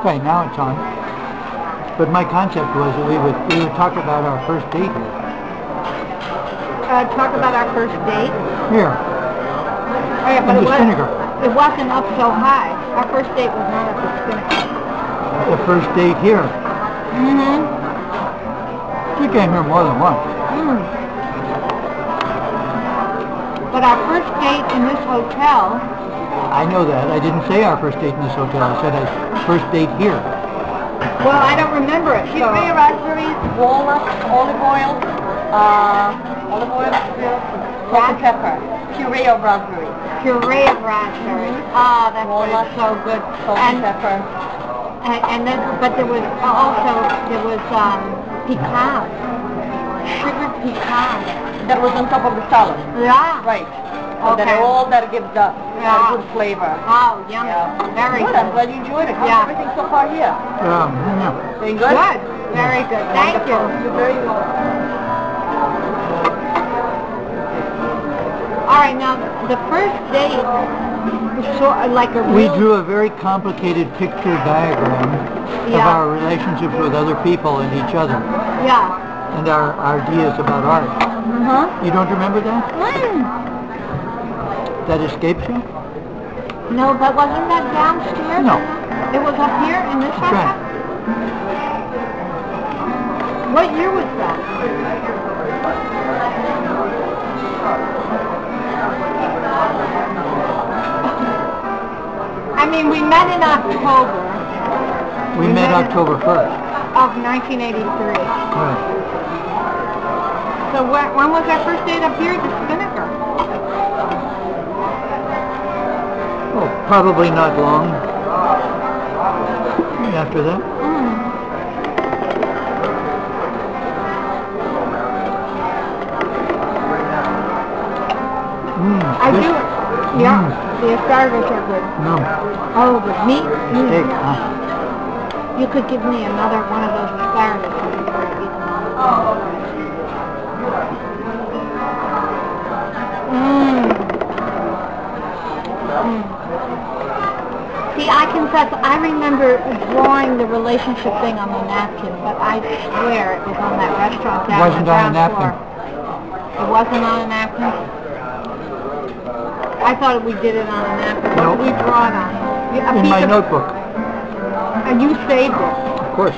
Okay, now it's on. But my concept was that we would talk about our first date here. Talk about our first date? Here. Oh yeah, but in the Spinnaker. It wasn't up so high. Our first date was not at the Spinnaker. The first date here. Mm-hmm. We came here more than once. Mm. But our first date in this hotel... I know that. I didn't say our first date in this hotel. I said our first date here. Well, I don't remember it. So. Raspberries, walnuts, olive oil, salt and pepper, puree of raspberry. Puree of raspberry. Ah, that's walnuts, so good. Salt and pepper. And then, but there was pecan, sugar pecan. That was on top of the salad. Yeah. Right. So Okay. that gives the good flavor. Oh, yummy. Yeah. Very good. good. I'm glad you enjoyed it. How's everything so far here? Yeah. Doing good? Good. Very good. Thank you. You're very welcome. All right, now the first date was sort of like a real... We drew a very complicated picture diagram of our relationships with other people and each other. Yeah. And our ideas about art. Uh-huh. You don't remember that? That escapes you? No, but wasn't that downstairs? No. It was up here in this That's right. house? What year was that? I mean, we met in October. We met October 1st. Of 1983. Right. So when was our first date up here at the Spinnaker? Oh, probably not long after that. I do. Yeah, the asparagus are good. No. Oh, the meat. Steak, huh? You could give me another one of those asparagus before I eat them all. See, I confess, I remember drawing the relationship thing on the napkin, but I swear it was on that restaurant down on the ground floor. It wasn't on a napkin? I thought we did it on a napkin. What did we draw it on? In my notebook. And you saved it? Of course.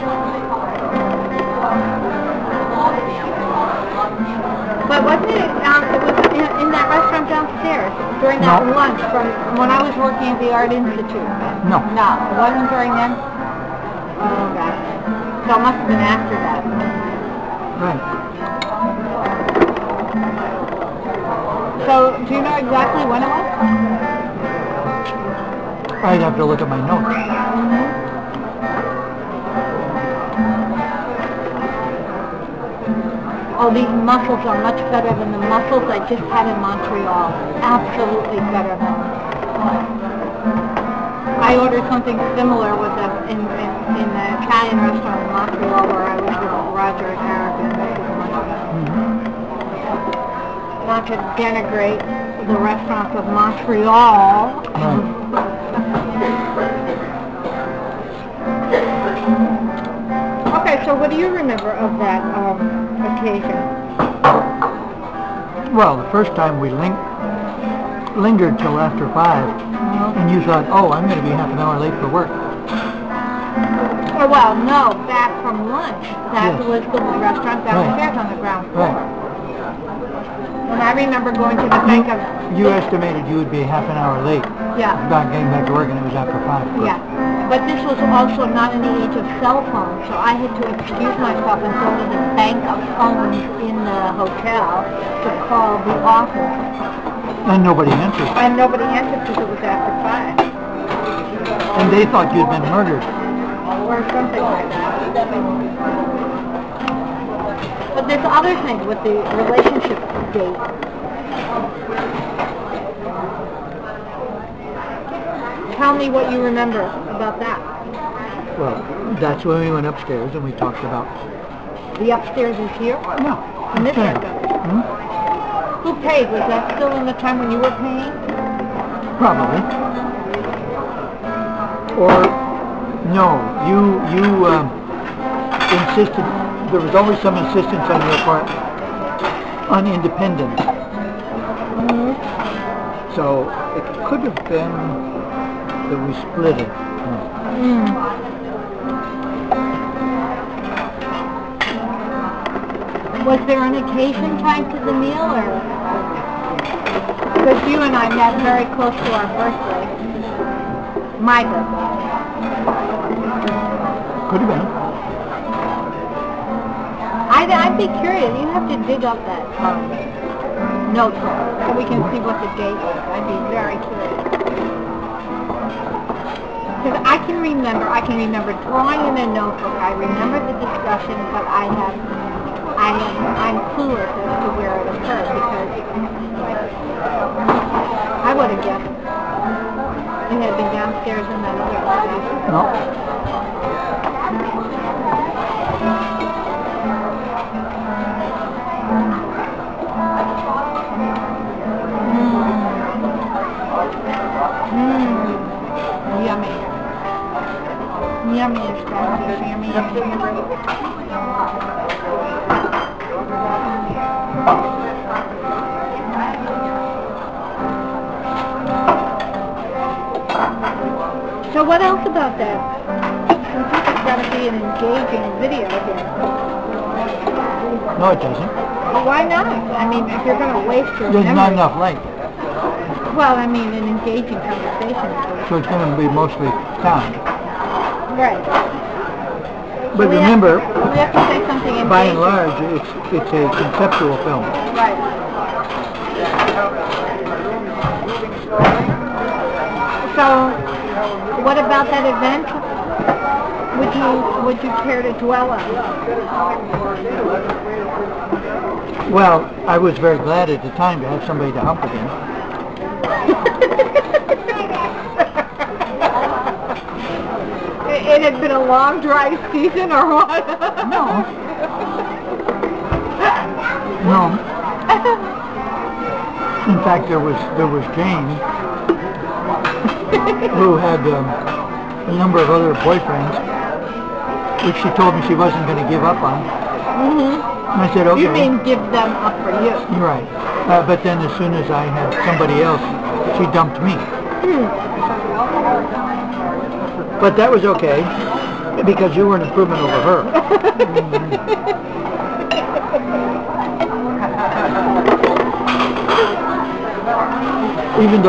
But wasn't it, it was in that restaurant downstairs during that lunch from when I was working at the Art Institute? No. No, it wasn't during then? Oh, gosh. So it must have been after that. Right. So, do you know exactly when it was? I'd have to look at my notes. Oh, these mussels are much better than the mussels I just had in Montreal. Absolutely better than them. I ordered something similar with in the Italian restaurant in Montreal where I was with Roger and Eric, and this was much better. Not to denigrate the restaurants of Montreal. Okay, so what do you remember of that occasion? Well, the first time we lingered till after 5, and you thought, oh, I'm going to be half an hour late for work. Oh, well, no, back from lunch. That was the restaurant downstairs on the ground floor. Right. And I remember going to the bank of... You estimated you would be half an hour late. Yeah. About getting back to work, and it was after 5. Yeah. But this was also not in the age of cell phones, so I had to excuse myself and go to the bank of phones in the hotel to call the office. And nobody answered. And nobody answered because it was after 5. And they thought you'd been murdered. Or something like that. But there's other things with the relationship date. Tell me what you remember about that. Well, that's when we went upstairs and we talked about... The upstairs is here? No. In this restaurant? Who paid? Was that still in the time when you were paying? Probably. Or No, you insisted, there was always some insistence on your part on independence. So it could have been that we split it. Was there an occasion tied to the meal, or? Because you and I met very close to our birthday. My birthday. Could have been. I'd be curious. You have to dig up that notebook so we can see what the date was. I'd be very curious. Because I can remember drawing in a notebook. I remember the discussion, but I'm clueless as to where it occurred because I would have guessed it had been downstairs in that other office. No. Yummy. Yummy is that. Yummy. So what else about that? It's got to be an engaging video here. No, it doesn't. Well, why not? I mean, if you're going to waste your There's memory. not enough light. Well, I mean, an engaging conversation. So it's going to be mostly sound. Right. But we remember, we have to say something engaging. by and large, it's a conceptual film. Right. So, what about that event? Would you care to dwell on? Well, I was very glad at the time to have somebody to hump again. It had been a long, dry season, or what? No. No. In fact, there was Jane, who had a number of other boyfriends, which she told me she wasn't going to give up on. And I said, okay. You mean give them up for you? You're right. But then as soon as I had somebody else, she dumped me. But that was okay, because you were an improvement over her. Even though